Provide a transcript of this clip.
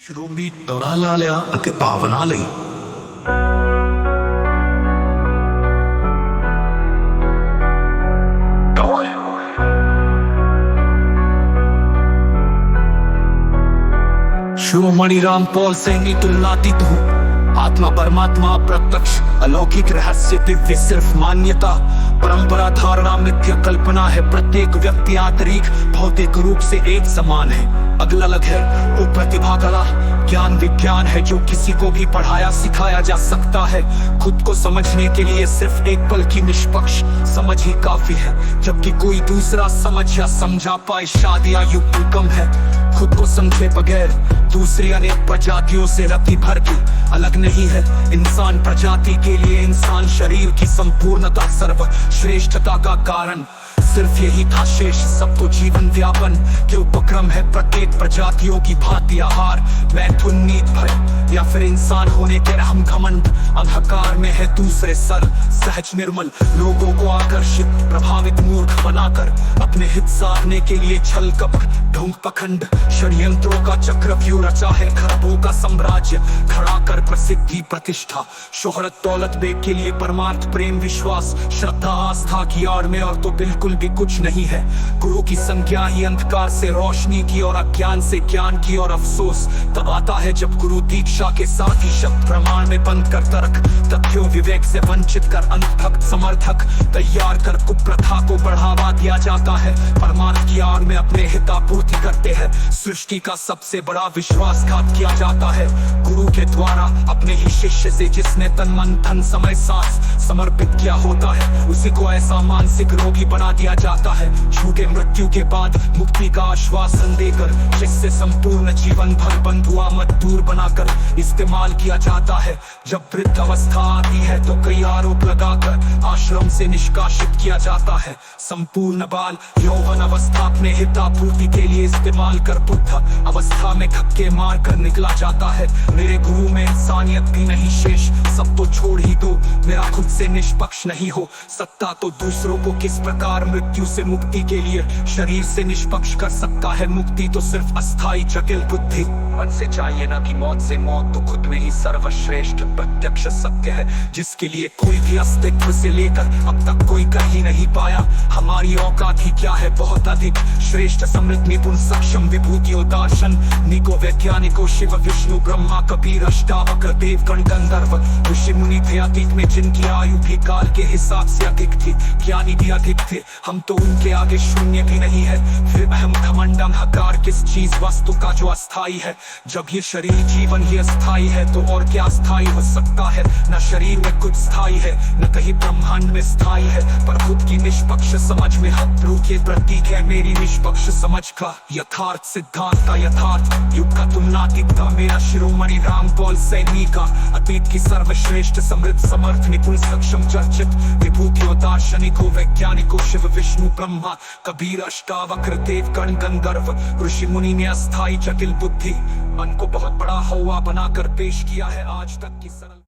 Shrubi Doralalaya ake pavanalai. शिरोमणि रामपाल सैनी तुलनातीत हूँ। आत्मा परमात्मा प्रत्यक्ष अलौकिक रहस्य दिव्य सिर्फ मान्यता परंपरा धारणा मिथ्या कल्पना है। प्रत्येक व्यक्ति आंतरिक भौतिक रूप से एक समान है। अगला अलग है वो प्रतिभा कला ज्ञान विज्ञान है जो किसी को भी पढ़ाया सिखाया जा सकता है। खुद को समझने के लिए सिर्फ एक पल की निष्पक्ष समझ ही काफी है। जबकि कोई दूसरा समझ या समझा पाए शायद या युक्ति कम है। खुद को समझे बगैर दूसरी अनेक प्रजातियों से रति भर की अलग नहीं है। इंसान प्रजाति के लिए इंसान शरीर की संपूर्णता सर्वश्रेष्ठता का कारण सिर्फ यही था। शेष सब तो जीवन व्यापन के उपक्रम है। प्रत्येक प्रजातियों की भांति आहार मैथुन नीत भय या फिर इंसान होने के रहम घमंड अंधकार में है दूसरे सर सहज निर्मल लोगों को आकर्षित प्रभावित मूर्ख बनाकर अपने हित साधने के लिए छल कपट ढोंग पखंड षड्यंत्रों का चक्रव्यूह रचा है। खरबों का साम्राज्य खड़ा कर प्रसिद्धि प्रतिष्ठा शोहरत दौलत बेग के लिए परमार्थ प्रेम विश्वास श्रद्धा आस्था की आड़ में और तो बिल्कुल भी कुछ नहीं है। गुरु की संज्ञा ही अंधकार से रोशनी की और अज्ञान से ज्ञान की और अफसोस तब आता है जब गुरु दीक्षा के साथ ही शब्द प्रमाण में बंद कर तर्क तथ्यों विवेक से वंचित कर अंधभक्त समर्थक तैयार कर कुप्रथा को बढ़ावा दिया जाता है। परमार्थ की आड़ में अपने हितापूर्ति करते हैं। सृष्टि का सबसे बड़ा विश्वासघात किया जाता है गुरु के द्वारा अपने ही शिष्य से जिसने तन मन धन समय सांस समर्पित किया होता है। उसी को ऐसा मानसिक रोगी बना दिया जाता है। झूठे मृत्यु के बाद मुक्ति का आश्वासन देकर जिससे संपूर्ण जीवन भर बंधुआ मत दूर बनाकर इस्तेमाल किया जाता है। जब वृद्ध अवस्था आती है तो कई आरोप लगाकर आश्रम से निष्कासित किया जाता है। संपूर्ण बाल यौवन अवस्था अपने हितापूर्ति के लिए इस्तेमाल कर बुद्ध अवस्था में धक्के मार कर निकला जाता है। मेरे गुरु में इंसानियत भी नहीं शेष सब तो छोड़ ही दो। मेरा खुद से निष्पक्ष नहीं हो सकता तो दूसरों को किस प्रकार मृत्यु से मुक्ति के लिए शरीर से निष्पक्ष कर सकता है। मुक्ति तो सिर्फ अस्थाई जटिल बुद्धि मन से चाहिए ना कि मौत से मौत तो खुद में ही सर्वश्रेष्ठ प्रत्यक्ष सत्य है जिसके लिए कोई भी अस्तित्व से लेकर अब तक कोई कर ही नहीं पाया। हमारी औकात ही क्या है बहुत अधिक श्रेष्ठ समृद्ध निपुण सक्षम विभूतियों दार्शन निको वैज्ञानिकों शिव विष्णु ब्रह्मा कबीर अष्टावक्र देव गण गंधर्व ऋषि मुनि थे अतीत में जिनकी आयु भी काल के हिसाब से अधिक थी ज्ञानी भी अधिक थे। हम तो उनके आगे शून्य भी नहीं है। फिर अहम घमंड अहंकार किस चीज वस्तु का जो अस्थाई है। जब ये शरीर जीवन ही अस्थाई है तो और क्या अस्थाई हो सकता है। न शरीर में कुछ स्थायी है न कहीं ब्रह्मांड में स्थायी है। पर खुद की निष्पक्ष समझ में हक के प्रतीक है मेरी निष्पक्ष समझ का यथार्थ सिद्धांत का यथार्थ युग का तुलनातीतता मेरा शिरोमणि रामपाल सैनी का अतीत की सर्वश्रेष्ठ समृद्ध समर्थ निपुण सक्षम चर्चित विभूतियों दार्शनिकों वैज्ञानिकों शिव विष्णु ब्रह्मा कबीर अष्टावक्र देव गण गंधर्व ऋषि मुनि ने अस्थाई जटिल बुद्धि मन को बहुत बड़ा हवा बनाकर पेश किया है आज तक की सरल